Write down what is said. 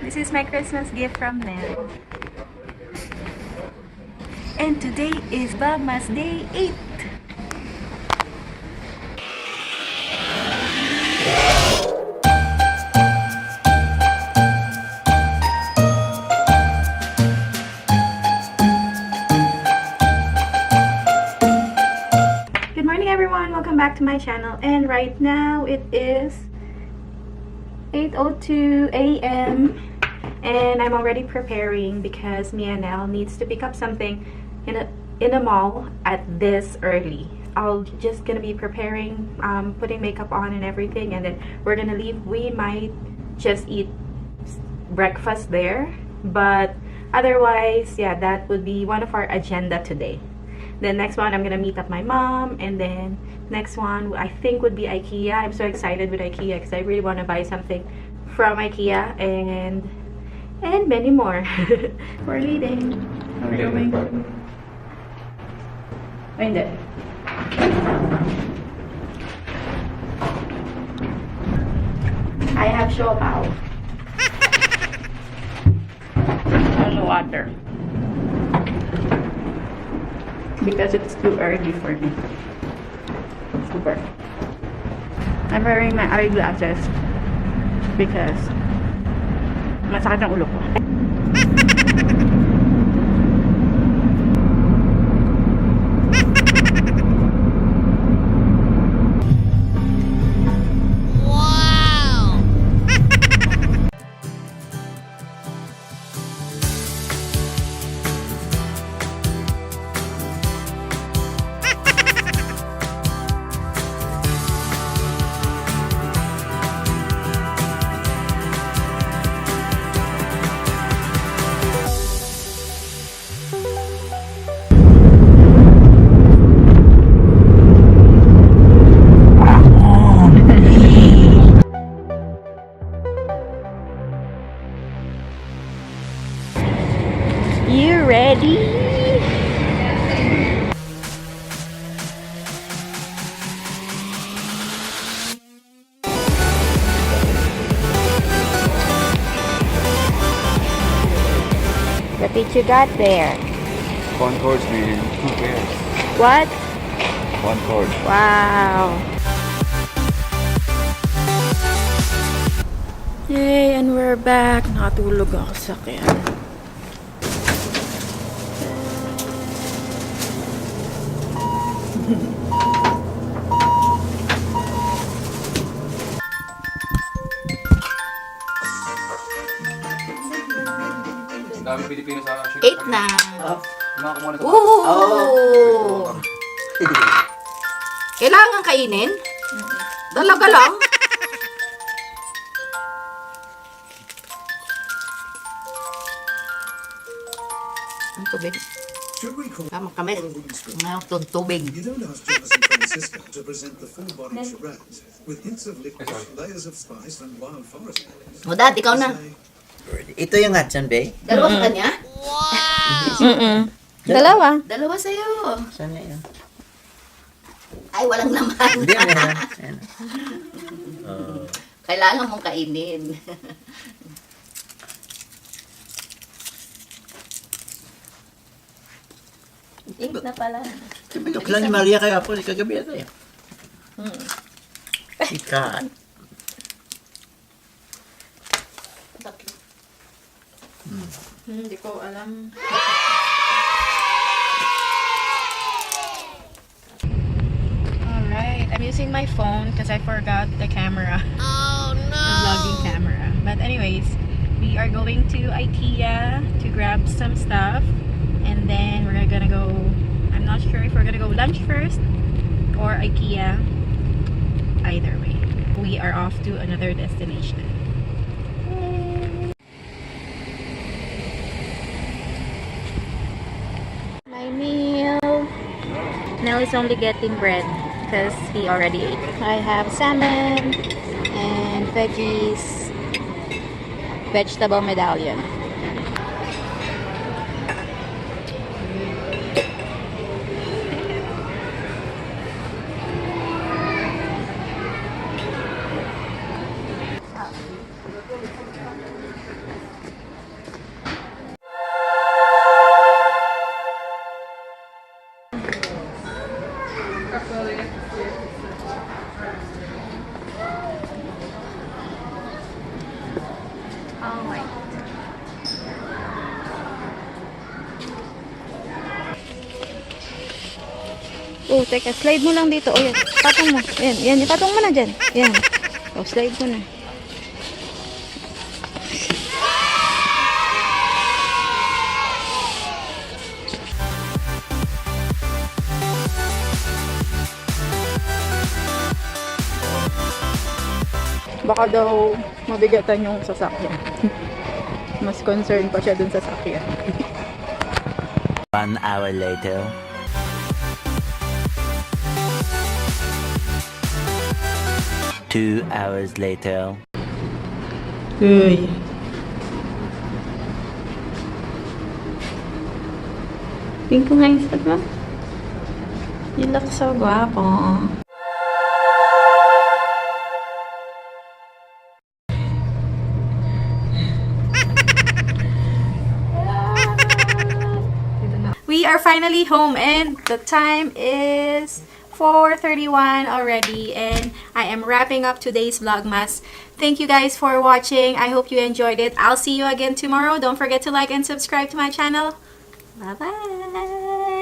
This is my Christmas gift from them. And today is Vlogmas Day 8. Good morning everyone! Welcome back to my channel. And right now it is 8:02 a.m. and I'm already preparing because me and Elle needs to pick up something in a mall at this early. I'll just gonna be preparing, putting makeup on and everything, and then we're gonna leave. We might just eat breakfast there, but otherwise, yeah, that would be one of our agenda today. The next one, I'm gonna meet up my mom, and then next one I think would be IKEA. I'm so excited with IKEA because I really want to buy something from IKEA and many more. We're leaving. We're going. Oh, hindi. I have siopao. And water. Because it's too early for me. Super. I'm wearing my eyeglasses because masakit ang ulo ko. You ready? What did you got there? One course, man. Who cares? What? One course. Wow. Yay, and we're back. Natulog ako sa kaya. Dami Pilipino sa shoot. 8 na. Mga kumuna sa Ooh! Kailangan kainin? Dalaga lang? Ang tubig. Tama kami. Ngayon tubig. You don't ask Jefferson Francisco to present the full body Shiraz with hints of licorice, layers of spice, and wild forest. O Dad, ikaw na. Ito yung Hudson Bay? Dalawa sa kanya? Wow! Dalawa. Dalawa sa'yo. Saan nga yun? Ay, walang laman. Hindi, meron. Ayan. Kailangan mong kainin. Ink na pala. Ito lang ni Maria kaya po, kagabi ito eh. Ikat. Hindi ko alam. Alright, I'm using my phone because I forgot the camera. Oh no! The vlogging camera. But anyways, we are going to IKEA to grab some stuff. And then we're gonna go, I'm not sure if we're gonna go lunch first or IKEA. Either way, we are off to another destination. My meal. Nell is only getting bread because he already ate. I have salmon and veggies, vegetable medallion. Alright. Oh, teka, slide mo lang dito. Oh, yan. Patong mo. Yan, yan. Patong mo na dyan. Yan. Oh, slide mo na. Baka daw mabigatan yung sasakyan. Mas concerned pa siya dun sa sasakyan. 1 hour later. Two hours later. Uy. Tingko nga yung sad mo. You look so guwapo. We are finally home and the time is 4:31 already, and I am wrapping up today's Vlogmas. Thank you guys for watching. I hope you enjoyed it. I'll see you again tomorrow. Don't forget to like and subscribe to my channel. Bye-bye.